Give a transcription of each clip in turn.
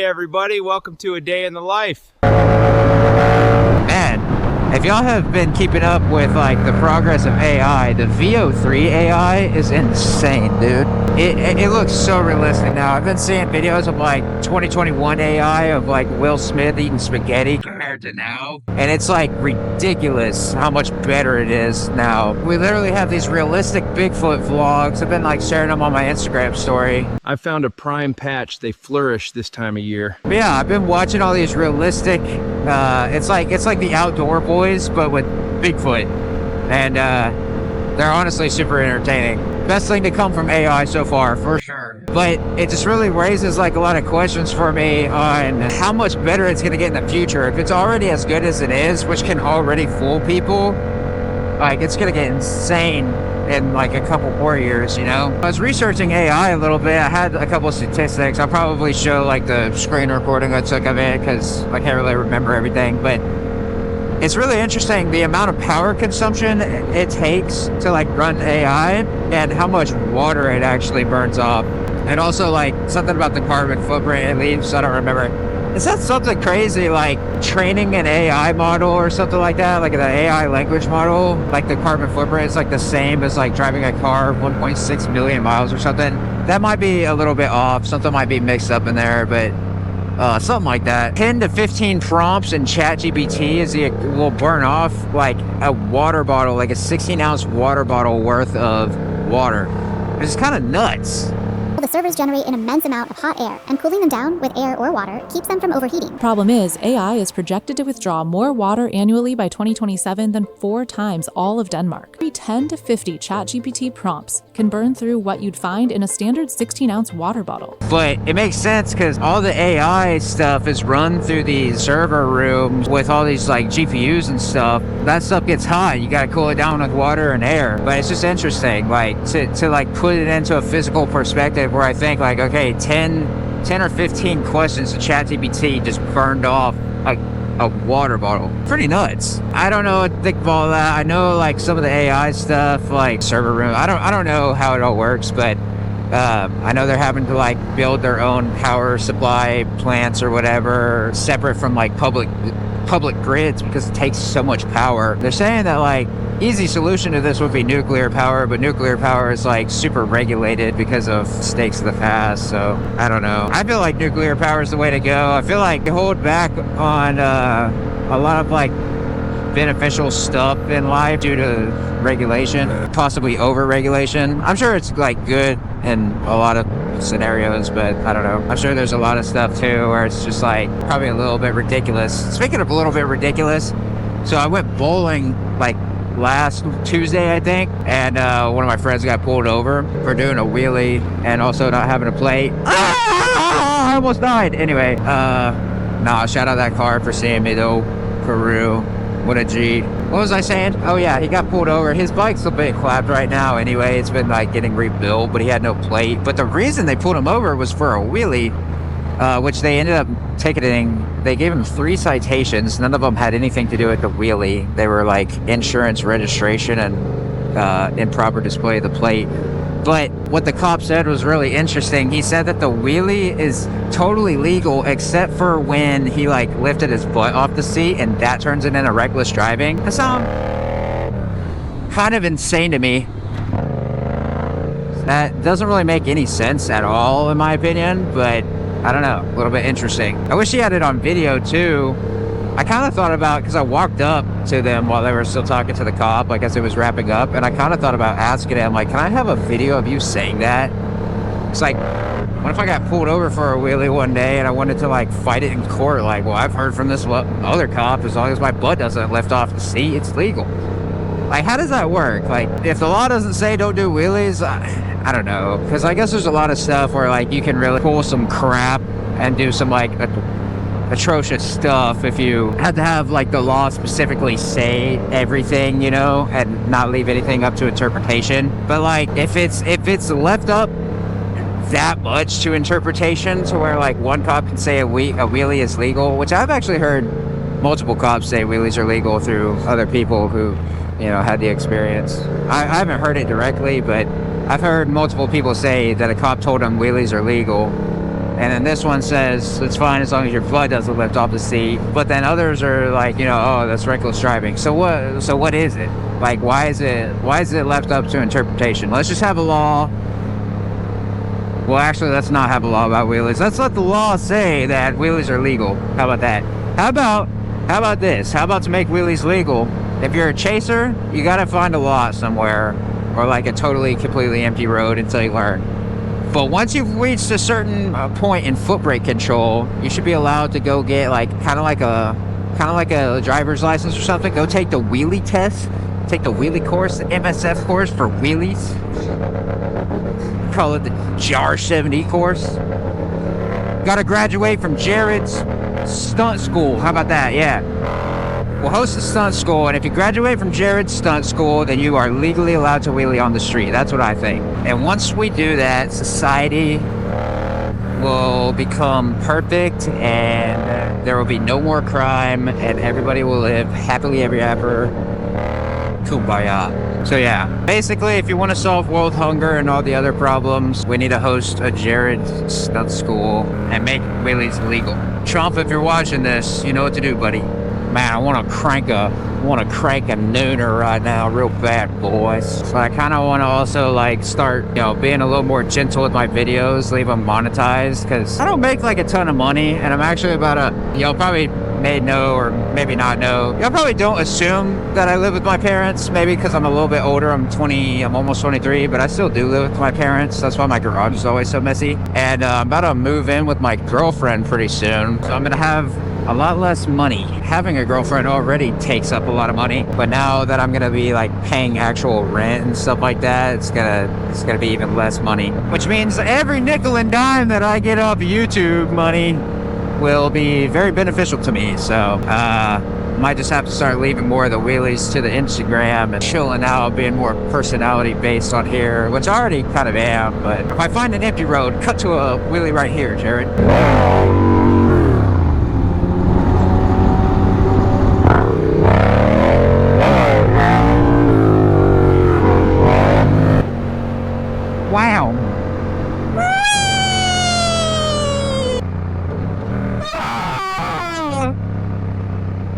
Hey everybody, welcome to A Day in the Life. Man, if y'all have been keeping up with like the progress of AI, the VO3 AI is insane, dude. It looks so realistic now. I've been seeing videos of like 2021 AI of like Will Smith eating spaghetti compared to now, and it's like ridiculous how much better it is now. We literally have these realistic Bigfoot vlogs. I've been like sharing them on my Instagram story. I found a prime patch. They flourish this time of year. But yeah, I've been watching all these realistic, it's like the Outdoor Boys, but with Bigfoot. And they're honestly super entertaining. Best thing to come from AI so far, for sure. But it just really raises like a lot of questions for me on how much better it's gonna get in the future. If it's already as good as it is, which can already fool people, like it's gonna get insane in like a couple more years, you know? I was researching AI a little bit. I had a couple of statistics. I'll probably show like the screen recording I took of it because I can't really remember everything, but it's really interesting the amount of power consumption it takes to like run AI and how much water it actually burns off. And also like something about the carbon footprint it leaves, I don't remember. Is that something crazy like training an AI model or something like that? Like the AI language model, like the carbon footprint is like the same as like driving a car 1.6 million miles or something. That might be a little bit off. Something might be mixed up in there, but something like that. 10 to 15 prompts in ChatGPT will burn off like a water bottle, like a 16-ounce water bottle worth of water. It's kind of nuts. The servers generate an immense amount of hot air, and cooling them down with air or water keeps them from overheating. Problem is, AI is projected to withdraw more water annually by 2027 than 4 times all of Denmark. Every 10 to 50 ChatGPT prompts can burn through what you'd find in a standard 16-ounce water bottle. But it makes sense because all the AI stuff is run through these server rooms with all these like GPUs and stuff. That stuff gets hot. You gotta cool it down with water and air. But it's just interesting, like to like put it into a physical perspective where I think like, okay, 10 or 15 questions to ChatGPT just burned off like a water bottle. Pretty nuts. I don't know what to think of all that. I know like some of the AI stuff, like server room. I don't know how it all works, but I know they're having to like build their own power supply plants or whatever, separate from like public grids because it takes so much power. They're saying that like easy solution to this would be nuclear power, but nuclear power is like super regulated because of stakes of the past. So I don't know. I feel like nuclear power is the way to go. I feel like they hold back on a lot of like beneficial stuff in life due to regulation, possibly over-regulation. I'm sure it's like good in a lot of scenarios, but I don't know. I'm sure there's a lot of stuff too where it's just like probably a little bit ridiculous. Speaking of a little bit ridiculous, so I went bowling like last Tuesday, I think, and one of my friends got pulled over for doing a wheelie and also not having a plate. I almost died. Anyway, shout out that car for seeing me though. Peru, what a G. What was I saying? Oh yeah, he got pulled over. His bike's a bit clapped right now anyway. It's been like getting rebuilt, but he had no plate. But the reason they pulled him over was for a wheelie, which they ended up ticketing. They gave him 3 citations. None of them had anything to do with the wheelie. They were like insurance registration and improper display of the plate. But what the cop said was really interesting. He said that the wheelie is totally legal except for when he like lifted his butt off the seat, and that turns it into reckless driving. That sounds kind of insane to me. That doesn't really make any sense at all in my opinion, but I don't know, a little bit interesting. I wish he had it on video too. I kind of thought about, because I walked up to them while they were still talking to the cop, like as it was wrapping up, and I kind of thought about asking him, like, can I have a video of you saying that? It's like, what if I got pulled over for a wheelie one day and I wanted to like fight it in court? Like, well, I've heard from this other cop, as long as my butt doesn't lift off the seat, it's legal. Like, how does that work? Like, if the law doesn't say don't do wheelies, I don't know. Because I guess there's a lot of stuff where like you can really pull some crap and do some like atrocious stuff if you had to have like the law specifically say everything, you know, and not leave anything up to interpretation. But like if it's left up that much to interpretation to where like one cop can say a wheelie is legal, which I've actually heard multiple cops say wheelies are legal through other people who, you know, had the experience. I haven't heard it directly, but I've heard multiple people say that a cop told them wheelies are legal. And then this one says it's fine as long as your foot doesn't lift off the seat. But then others are like, you know, oh, that's reckless driving. So what is it? Like, why is it left up to interpretation? Let's just have a law. Well, actually, let's not have a law about wheelies. Let's let the law say that wheelies are legal. How about that? How about this? How about to make wheelies legal? If you're a chaser, you gotta find a lot somewhere, or like a totally, completely empty road until you learn. But once you've reached a certain point in foot brake control, you should be allowed to go get like kind of like a driver's license or something. Go take the wheelie test, take the wheelie course, the MSF course for wheelies. Call it the JAR 70 course. Gotta graduate from Jared's stunt school. How about that? Yeah. We'll host a stunt school, and if you graduate from Jared's stunt school, then you are legally allowed to wheelie on the street. That's what I think. And once we do that, society will become perfect, and there will be no more crime, and everybody will live happily ever after. Kumbaya. So yeah, basically, if you want to solve world hunger and all the other problems, we need to host a Jared stunt school and make wheelies legal. Trump, if you're watching this, you know what to do, buddy. Man, I want to crank a nooner right now, real bad, boys. So I kind of want to also like start, you know, being a little more gentle with my videos, leave them monetized, because I don't make like a ton of money, and I'm actually about to, y'all probably may know or maybe not know. Y'all probably don't assume that I live with my parents, maybe because I'm a little bit older. I'm almost 23, but I still do live with my parents. That's why my garage is always so messy. And I'm about to move in with my girlfriend pretty soon, so I'm gonna have a lot less money. Having a girlfriend already takes up a lot of money, but now that I'm gonna be like paying actual rent and stuff like that, it's gonna be even less money. Which means every nickel and dime that I get off YouTube money will be very beneficial to me. So might just have to start leaving more of the wheelies to the Instagram and chilling out, being more personality based on here, which I already kind of am. But if I find an empty road, cut to a wheelie right here, Jared. Wow.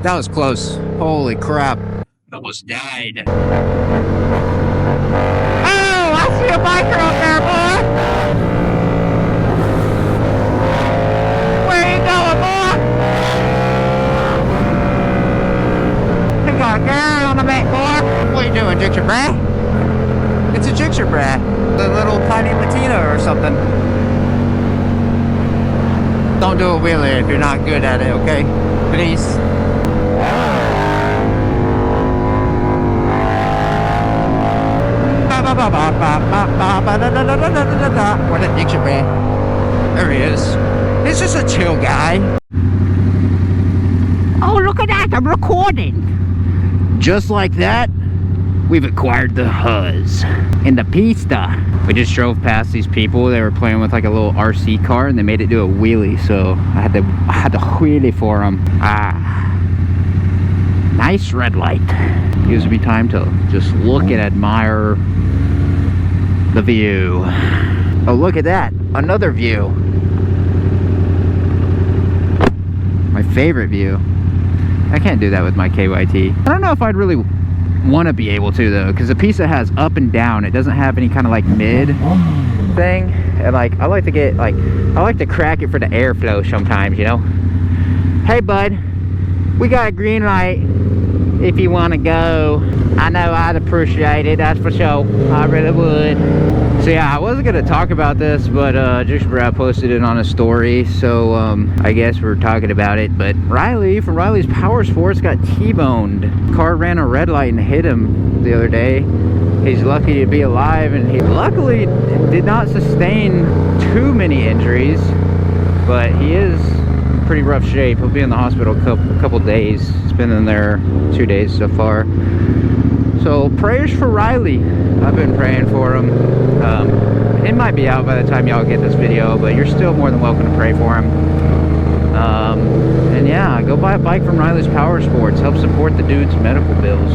That was close. Holy crap. Almost died. Oh, I see a biker up there, boy. Where you going, boy? We got a girl on the back, boy. What are you doing, Jixer Brat? It's a Jixer Brat. The little tiny Latina or something. Don't do a wheelie if you're not good at it, okay? Please. What a Jixer Brat. There he is. He's just a chill guy. Oh, look at that. I'm recording. Just like that, we've acquired the HUZZ and the pista. We just drove past these people. They were playing with like a little RC car, and they made it do a wheelie, so I had to wheelie for them. Nice red light. Gives me time to just look and admire the view. Oh, look at that, another view. My favorite view. I can't do that with my KYT. I don't know if I'd really want to be able to though, because the pista has up and down. It doesn't have any kind of like mid thing, and like I like to crack it for the airflow sometimes, you know. Hey bud, we got a green light if you want to go. I know I'd appreciate it, that's for sure. I really would. So yeah, I wasn't gonna talk about this, but Jixer Brat posted it on a story, so I guess we're talking about it. But Riley from Riley's Power Sports got T-boned. Car ran a red light and hit him the other day. He's lucky to be alive, and he luckily did not sustain too many injuries, but he is in pretty rough shape. He'll be in the hospital a couple days. He's been in there 2 days so far. So prayers for Riley. I've been praying for him. It might be out by the time y'all get this video, but you're still more than welcome to pray for him. And yeah, go buy a bike from Riley's Power Sports. Help support the dude's medical bills.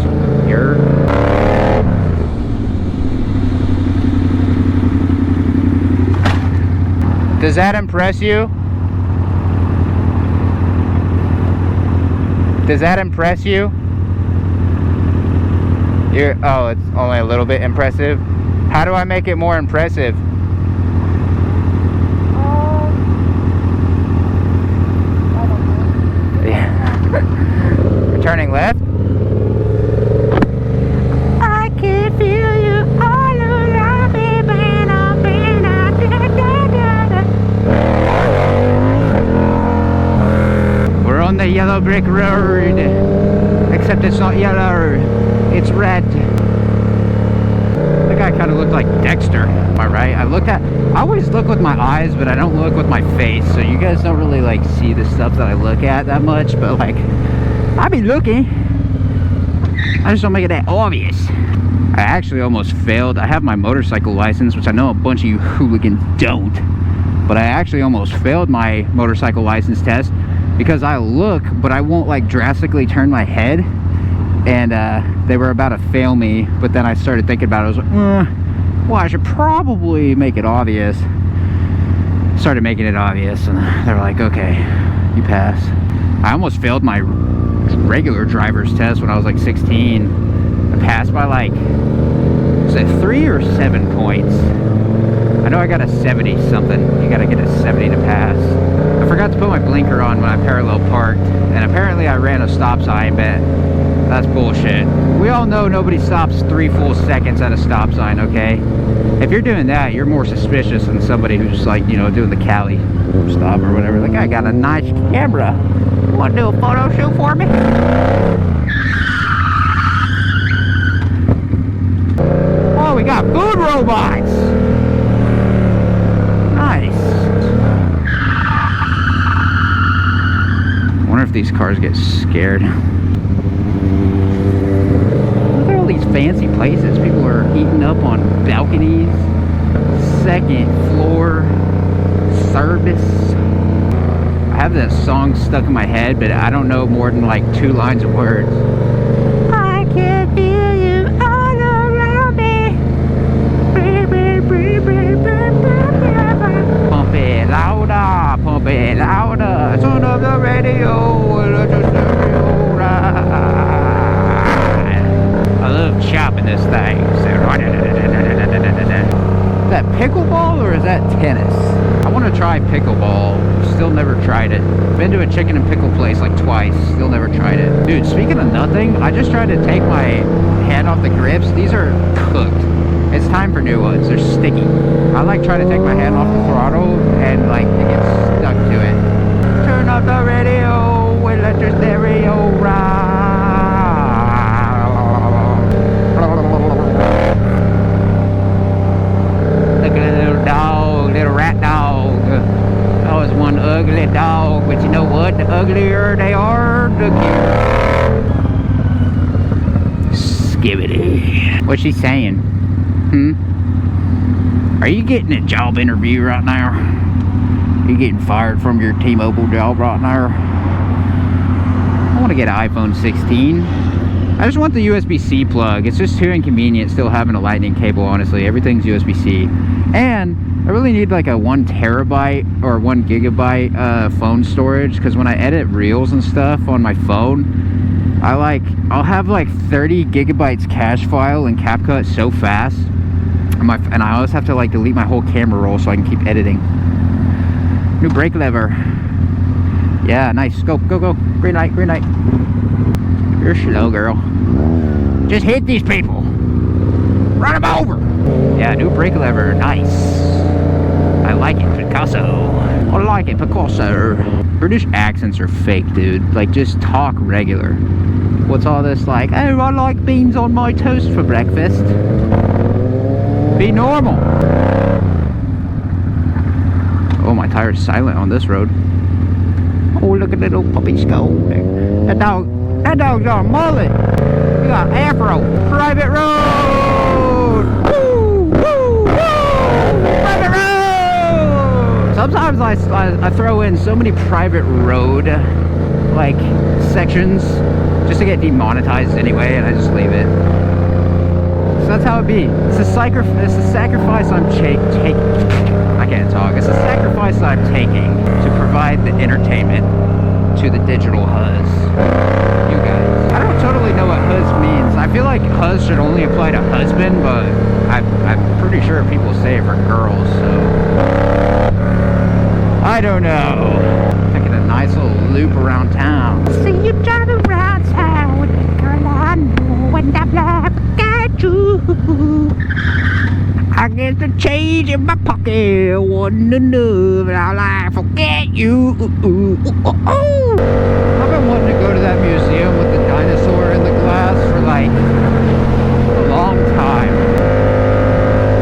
Does that impress you? Does that impress you? Oh, it's only a little bit impressive. How do I make it more impressive? We're turning left. I can feel you all around me. We're on the yellow brick road, except it's not yellow, it's red. That guy kind of looked like Dexter, am I right? I always look with my eyes, but I don't look with my face, so you guys don't really like see the stuff that I look at that much, but like, I be looking. I just don't make it that obvious. I actually almost failed. I have my motorcycle license, which I know a bunch of you hooligans don't, but I actually almost failed my motorcycle license test because I look, but I won't like drastically turn my head. And they were about to fail me, but then I started thinking about it. I was like, well, I should probably make it obvious. Started making it obvious, and they were like, okay, you pass. I almost failed my regular driver's test when I was like 16. I passed by like, was it 3 or 7 points? I know I got a 70 something. You gotta get a 70 to pass. I forgot to put my blinker on when I parallel parked, and apparently I ran a stop sign, but that's bullshit. We all know nobody stops 3 full seconds at a stop sign, okay? If you're doing that, you're more suspicious than somebody who's like, you know, doing the Cali stop or whatever. Like, I got a nice camera. You wanna do a photo shoot for me? Oh, we got food robots! Nice. I wonder if these cars get scared. Look at all these fancy places. People are eating up on balconies, 2nd floor service. I have that song stuck in my head, but I don't know more than like 2 lines of words. I can feel you all around me. Pump it louder, pump it louder. Turn up the radio, let your stereo ride. I love chopping this thing. Is that pickleball or is that tennis? I want to try pickleball. Still never tried it. Been to a chicken and pickle place like twice. Still never tried it. Dude, speaking of nothing, I just tried to take my hand off the grips. These are cooked. It's time for new ones. They're sticky. I like trying to take my hand off the throttle and like it gets stuck to it. Turn up the radio and let your stereo ride. Look at a little dog, little rat dog. That was one ugly dog, but you know what? The uglier they are, the cuter. Skibbity. What's she saying? Are you getting a job interview right now? Are you getting fired from your T-Mobile job right now? I want to get an iPhone 16. I just want the USB-C plug. It's just too inconvenient still having a lightning cable, honestly. Everything's USB-C. And I really need like a 1 terabyte or 1 gigabyte phone storage, because when I edit reels and stuff on my phone, I'll have like 30 gigabytes cache file in CapCut so fast. And I always have to like delete my whole camera roll so I can keep editing. New brake lever. Yeah, nice. Go, go, go. Green light, green light. You're slow, girl. Just hit these people. Run them over. Yeah, new brake lever. Nice. I like it, Picasso. I like it, Picasso. British accents are fake, dude. Like, just talk regular. What's all this like? Oh, I like beans on my toast for breakfast. Be normal. Oh, my tire's silent on this road. Oh, look at that little puppy skull. That dog's got a mullet. You got afro. Private road. Woo, woo, woo. Private road. Sometimes I throw in so many private road like sections just to get demonetized anyway, and I just leave it. That's how it be. It's a sacrifice I'm taking. I can't talk. It's a sacrifice I'm taking to provide the entertainment to the digital HUZZ. You guys. I don't totally know what HUZZ means. I feel like HUZZ should only apply to husband, but I'm pretty sure people say it for girls, so I don't know. Taking a nice little loop around town. See you drive around town with the girl I know, and I'm like, at you. I get the change in my pocket, wanna know, but I'll like forget you. I've been wanting to go to that museum with the dinosaur in the glass for like a long time.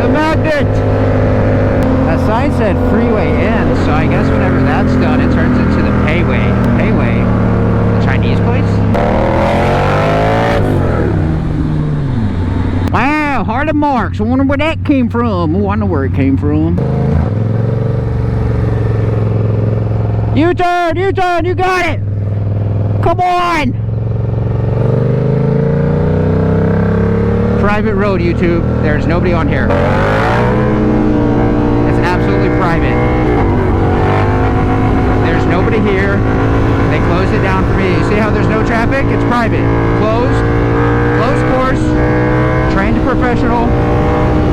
The magnet! That sign said freeway in, so I guess whenever that's done, it turns into the payway. Payway? The Chinese place? Wow, Heart of Marks. I wonder where that came from. Oh, I know where it came from. U-turn! U-turn! You got it! Come on! Private road, YouTube. There's nobody on here. It's absolutely private. There's nobody here. They closed it down for me. You see how there's no traffic? It's private. Closed. Closed course. Trained professional.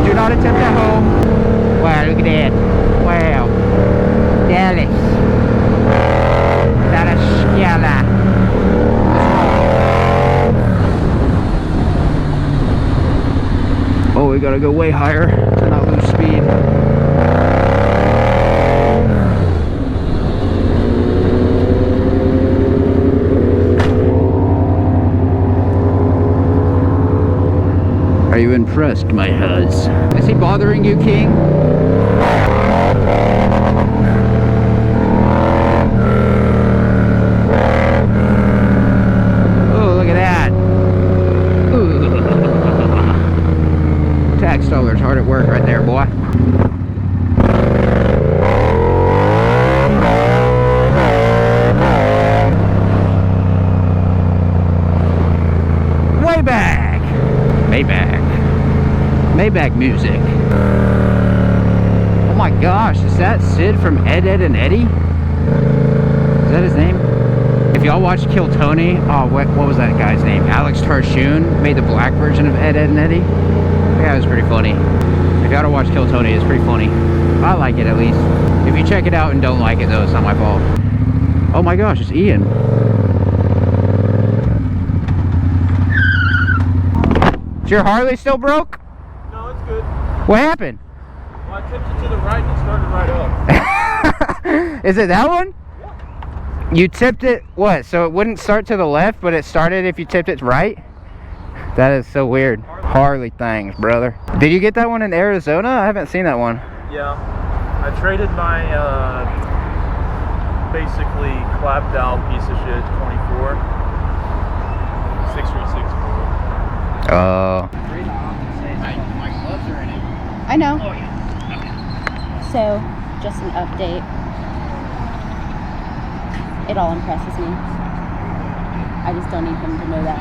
Do not attempt at home. Wow, look at that. Wow. Dallas. Dallas. Oh, we gotta go way higher to not lose speed. Are you impressed, my HUZZ? Is he bothering you, King? Oh, look at that. Ooh. Tax dollars hard at work right there, boy. Way back. Maybach. Maybach music. Oh my gosh, is that Sid from Ed, Edd and Eddy? Is that his name? If y'all watched Kill Tony, oh, what was that guy's name? Alex Tarshoon made the black version of Ed, Edd and Eddy. Yeah, it was pretty funny. If y'all don't watch Kill Tony, it's pretty funny. I like it, at least. If you check it out and don't like it, though, it's not my fault. Oh my gosh, it's Ian. Is your Harley still broke? No, it's good. What happened? Well, I tipped it to the right and it started right up. Is it that one? Yeah. You tipped it, what? So it wouldn't start to the left, but it started if you tipped it right? That is so weird. Harley things, brother. Did you get that one in Arizona? I haven't seen that one. Yeah. I traded my basically clapped out piece of shit 24 636. Oh. I know. So, just an update. It all impresses me. I just don't need them to know that.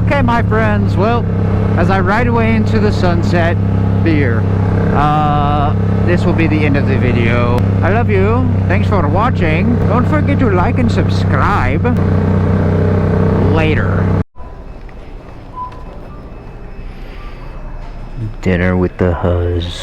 Okay, my friends. Well, as I ride away into the sunset, beer. This will be the end of the video. I love you. Thanks for watching. Don't forget to like and subscribe. Later. Dinner with the HUZZ.